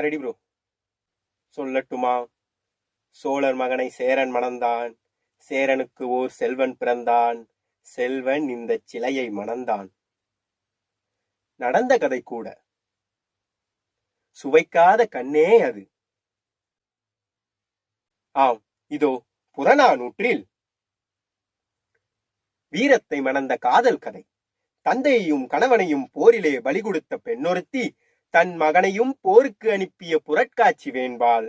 Ready bro. சொல்லட்டுமா? சோழர் மகனை சேரன் மணந்தான். சேரனுக்கு ஓர் செல்வன் பிறந்தான். செல்வன் இந்த சிலையை மணந்தான். நடந்த கதை கூட. சுவைக்காத கண்ணே அது. ஆம், இதோ புறநானூற்றில் வீரத்தை மணந்த காதல் கதை. தந்தையையும் கணவனையும் போரிலே பலி கொடுத்த பெண்ணொருத்தி தன் மகனையும் போருக்கு அனுப்பிய புறட்காட்சி வேண்பாள்.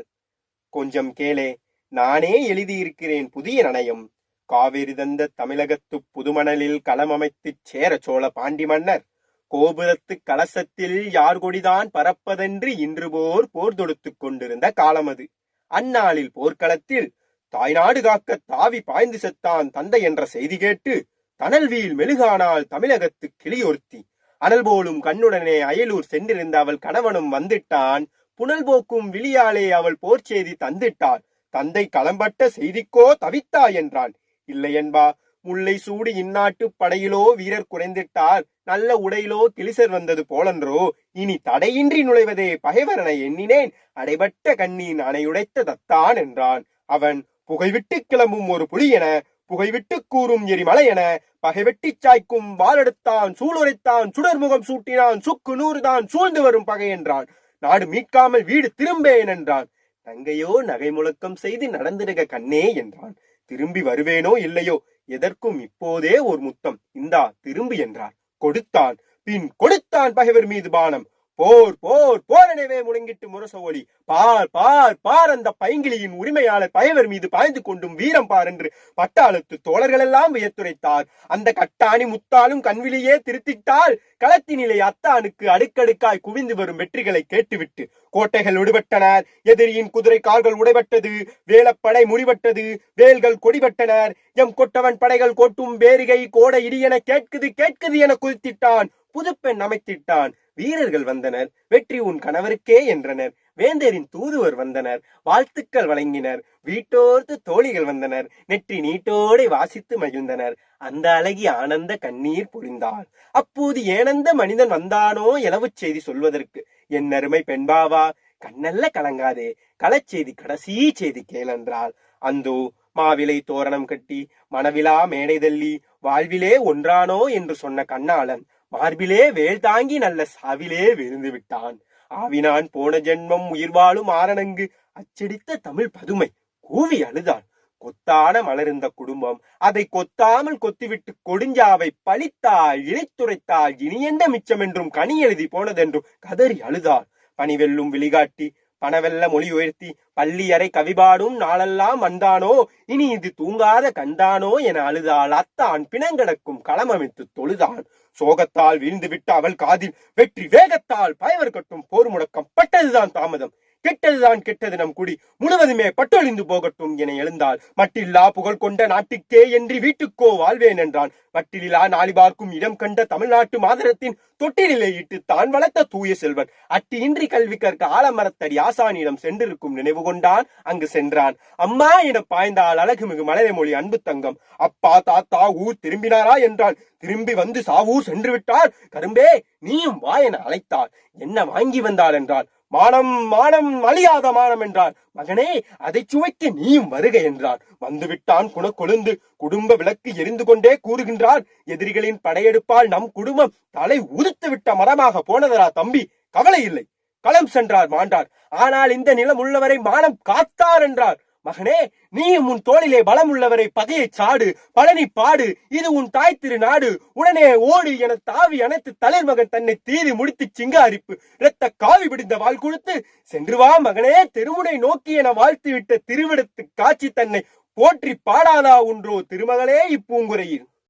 கொஞ்சம் கேளே, நானே எழுதியிருக்கிறேன் புதிய நணயம். காவிரி தந்த தமிழகத்து புதுமணலில் களமமைத்துச் சேர சோழ பாண்டி மன்னர் கோபுரத்து கலசத்தில் யார் கொடிதான் பறப்பதென்று இன்று போர் தொடுத்துக் கொண்டிருந்த காலம் அது. அந்நாளில் போர்க்களத்தில் தாய்நாடு காக்க தாவி பாய்ந்து செத்தான் தந்தை என்ற செய்தி கேட்டு தணல்வீல் மெழுகானால் தமிழகத்து கிளியொருத்தி. அனல் போலும் கண்ணுடனே அயலூர் சென்றிருந்த அவள் கணவனும் வந்திட்டான். புனல் போக்கும் விழியாலே அவள் போர் செய்தி தந்திட்டாள். தந்தை களம்பட்ட செய்திக்கோ தவித்தா என்றான். இல்லை என்பா, முல்லை சூடு இந்நாட்டு படையிலோ வீரர் குறைந்திட்டார், நல்ல உடையிலோ கிளிசர் வந்தது போலன்றோ. இனி தடையின்றி நுழைவதே பகைவரன எண்ணினேன், அடைபட்ட கண்ணீன் அணையுடைத்த தத்தான் என்றான். அவன் புகைவிட்டு கிளம்பும் ஒரு புலி என, புகைவிட்டு கூறும் எரிமலை என, பகைவெட்டி சாய்க்கும் வாளெடுத்தான், சூளுரைத்தான், சுடர்முகம் சூட்டினான், சுக்கு நூறுதான் சூழ்ந்து வரும் பகை என்றான். நாடு மீட்காமல் வீடு திரும்பேன் என்றான். தங்கையோ நகை முழக்கம் செய்து நடந்திருக்க கண்ணே என்றான். திரும்பி வருவேனோ இல்லையோ, எதற்கும் இப்போதே ஒரு முத்தம் இந்தா திரும்பி என்றார். கொடுத்தான். பின் கொடுத்தான் பகைவர் மீது பானம். போர் போர் போரெனவே முழங்கிட்டு முரச ஒளி. பார் பார் பார் அந்த பைங்கிலியின் உரிமையாளர் பகைவர் மீது பாய்ந்து கொண்டும் வீரம் பார் என்று பட்டாளத்து தோழர்கள் எல்லாம் வியத்துரைத்தார். அந்த கட்டாணி முத்தாலும் கண்விழியே திருத்திட்டால் களத்தினிலே அத்தானுக்கு அடுக்கடுக்காய் குவிந்து வரும் வெற்றிகளை கேட்டுவிட்டு கோட்டைகள் விடுபட்டனர். எதிரியின் குதிரை கால்கள் உடைபட்டது, வேலப்படை முடிபட்டது, வேல்கள் கொடிபட்டனர். எம் கொட்டவன் படைகள் கோட்டும் பேரிகை கோட இடியென கேட்குது கேட்குது என குதித்திட்டான். புதுப்பெண் அமைத்திட்டான். வீரர்கள் வந்தனர். வெற்றி உன் கணவருக்கே என்றனர். வேந்தரின் தூதுவர் வந்தனர். வாழ்த்துக்கள் வழங்கினர். வீட்டோர்த்து தோழிகள் வந்தனர். நெற்றி நீட்டோடை வாசித்து மகிழ்ந்தனர். அந்த அழகி ஆனந்த கண்ணீர் பொழிந்தாள். அப்போது ஏனந்த மனிதன் வந்தானோ எலவு செய்தி சொல்வதற்கு. என் அருமை பெண்பாவா, கண்ணல்ல கலங்காதே, களச்செய்தி கடைசி செய்தி கேளென்றாள். அந்தோ மாவிலை தோரணம் கட்டி மணவிழா மேடை தள்ளி வாழ்விலே ஒன்றானோ என்று சொன்ன கண்ணாளன் மார்பிலே வேல் தாங்கி நல்ல சாவிலே விழுந்து விட்டான். ஆவினான் போன ஜென்மம் உயிர் வாழும் ஆரணங்கு அச்சடித்த தமிழ் பதுமை கூவி அழுதான். கொத்தான மலர்ந்த குடும்பம் அதை கொத்தாமல் கொத்திவிட்டு கொடுஞ்சாவை பழித்தாள், இழைத்துரைத்தாள். இனி எந்த மிச்சம் என்றும் கனி எழுதி போனதென்றும் கதறி அழுதாள். பனிவெல்லும் விழிகாட்டி பணவெல்ல மொழி உயர்த்தி பள்ளி அறை கவிபாடும் நாளெல்லாம் வந்தானோ, இனி இது தூங்காத கண்டானோ என அழுதாள். அத்தான் பிணங்கடக்கும் களமமைத்து தொழுதான். சோகத்தால் வீழ்ந்து விட்ட அவள் காதில் வெற்றி வேகத்தால் பயவர் கட்டும் போர் முடக்கம் பட்டதுதான் தாமதம். கெட்டதுதான் கெட்டது நம் குடி முழுவதுமே பட்டொழிந்து போகட்டும் என எழுந்தாள். மட்டில்லா புகழ் கொண்ட நாட்டுக்கே என்று வீட்டுக்கோ வாழ்வேன் என்றான். மட்டிலா நாளி பார்க்கும் இடம் கண்ட தமிழ்நாட்டு மாதரத்தின் தொட்டிலே இட்டு தான் வளர்த்த தூய செல்வன் அட்டியின்றி கல்வி கற்க ஆலமரத்தடி ஆசானியிடம் சென்றிருக்கும் நினைவு கொண்டான். அங்கு சென்றான். அம்மா என பாய்ந்தால் அழகுமிகு மலைய மொழி அன்பு தங்கம். அப்பா தாத்தா ஊர் திரும்பினாரா என்றான். திரும்பி வந்து சாவூர் சென்று விட்டார். கரும்பே நீயும் வா என அழைத்தாள். என்ன வாங்கி வந்தாள் என்றாள். மானம் மானம் அழியாத மானம் என்றார். மகனே அதை சுவைக்க நீயும் வருக என்றார். வந்துவிட்டான் குணக்கொழுந்து. குடும்ப விளக்கு எரிந்து கொண்டே கூறுகின்றார். எதிரிகளின் படையெடுப்பால் நம் குடும்பம் தலை உதித்து விட்ட மரமாக போனதரா தம்பி? கவலை இல்லை, களம் சென்றார் மாண்டார். ஆனால் இந்த நிலம் உள்ளவரை மானம் காத்தார் என்றார். மகனே நீயும் உன் தோளிலே பலம் உள்ளவரை பகையை சாடு, பழனி பாடு, இது உன் தாய் திரு நாடு. உடனே ஓடு என தாவி அனைத்து தலைமகன் தன்னை தீதி முடித்து சிங்காரிப்பு இரத்த காவி பிடிந்த வாழ் கொடுத்து சென்று வா மகனே திருமுனை நோக்கி என வாழ்த்து விட்ட திருவிடத்து காட்சி தன்னை போற்றி பாடாதா ஒன்றோ திருமகளே இப்பூங்குறையில்.